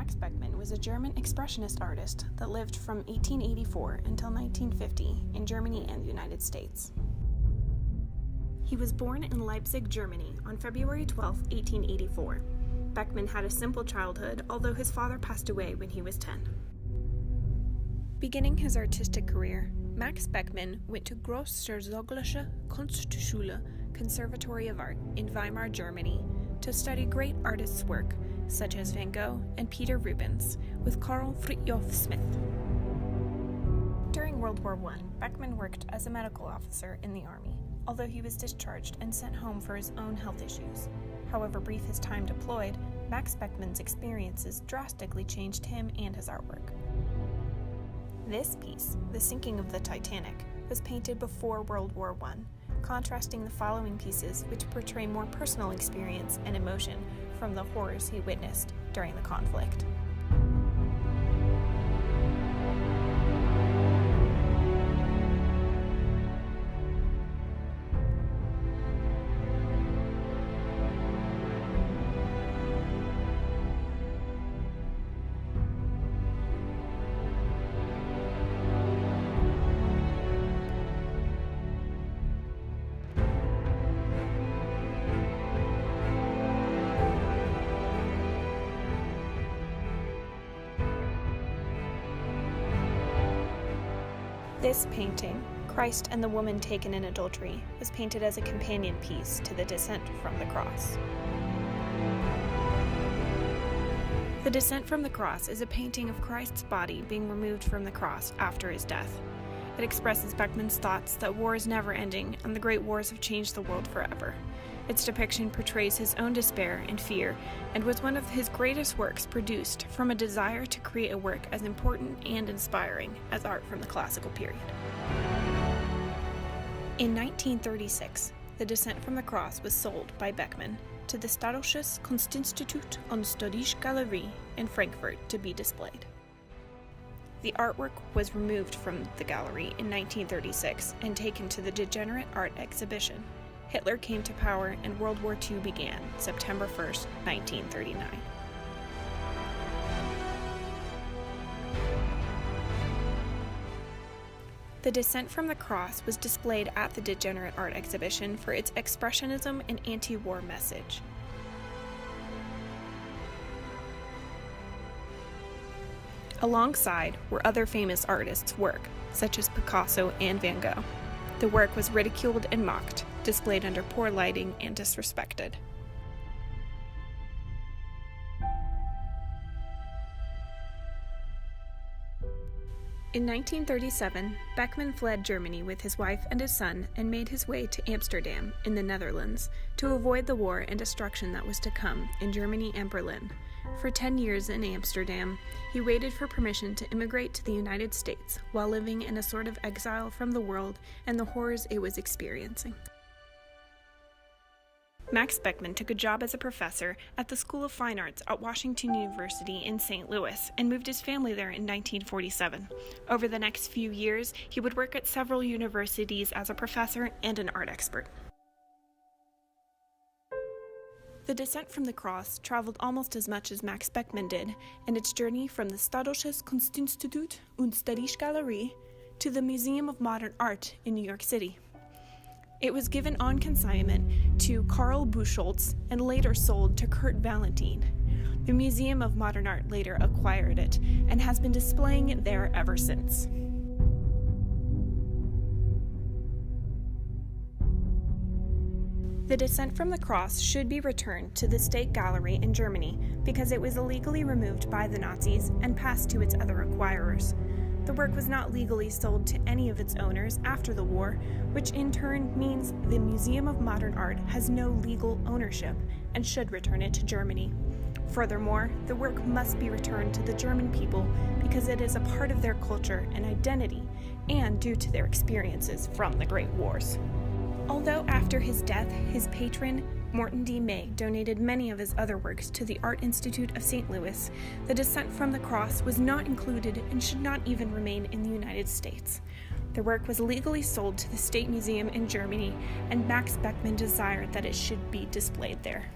Max Beckmann was a German expressionist artist that lived from 1884 until 1950 in Germany and the United States. He was born in Leipzig, Germany on February 12, 1884. Beckmann had a simple childhood, although his father passed away when he was 10. Beginning his artistic career, Max Beckmann went to Großherzogliche Kunstschule, Conservatory of Art in Weimar, Germany, to study great artists' work, such as Van Gogh and Peter Rubens, with Carl Fritjof Smith. During World War I, Beckmann worked as a medical officer in the Army, although he was discharged and sent home for his own health issues. However brief his time deployed, Max Beckmann's experiences drastically changed him and his artwork. This piece, The Sinking of the Titanic, was painted before World War I, contrasting the following pieces which portray more personal experience and emotion from the horrors he witnessed during the conflict. This painting, Christ and the Woman Taken in Adultery, was painted as a companion piece to The Descent from the Cross. The Descent from the Cross is a painting of Christ's body being removed from the cross after his death. It expresses Beckmann's thoughts that war is never ending and the great wars have changed the world forever. Its depiction portrays his own despair and fear, and was one of his greatest works produced from a desire to create a work as important and inspiring as art from the classical period. In 1936, The Descent from the Cross was sold by Beckmann to the Staatliches Kunstinstitut und Stadtgalerie in Frankfurt to be displayed. The artwork was removed from the gallery in 1936 and taken to the Degenerate Art Exhibition. Hitler came to power and World War II began September 1, 1939. The Descent from the Cross was displayed at the Degenerate Art Exhibition for its expressionism and anti-war message. Alongside were other famous artists' work, such as Picasso and Van Gogh. The work was ridiculed and mocked, displayed under poor lighting, and disrespected. In 1937, Beckmann fled Germany with his wife and his son and made his way to Amsterdam in the Netherlands to avoid the war and destruction that was to come in Germany and Berlin. For 10 years in Amsterdam, he waited for permission to immigrate to the United States while living in a sort of exile from the world and the horrors it was experiencing. Max Beckmann took a job as a professor at the School of Fine Arts at Washington University in St. Louis and moved his family there in 1947. Over the next few years, he would work at several universities as a professor and an art expert. The Descent from the Cross traveled almost as much as Max Beckmann did, and its journey from the Staatliches Kunstinstitut und Stadtgalerie to the Museum of Modern Art in New York City. It was given on consignment to Karl Buchholz and later sold to Kurt Valentin. The Museum of Modern Art later acquired it and has been displaying it there ever since. The Descent from the Cross should be returned to the State Gallery in Germany because it was illegally removed by the Nazis and passed to its other acquirers. The work was not legally sold to any of its owners after the war, which in turn means the Museum of Modern Art has no legal ownership and should return it to Germany. Furthermore, the work must be returned to the German people because it is a part of their culture and identity, and due to their experiences from the Great Wars. Although after his death, his patron, Morton D. May, donated many of his other works to the Art Institute of St. Louis, The Descent from the Cross was not included and should not even remain in the United States. The work was legally sold to the State Museum in Germany, and Max Beckmann desired that it should be displayed there.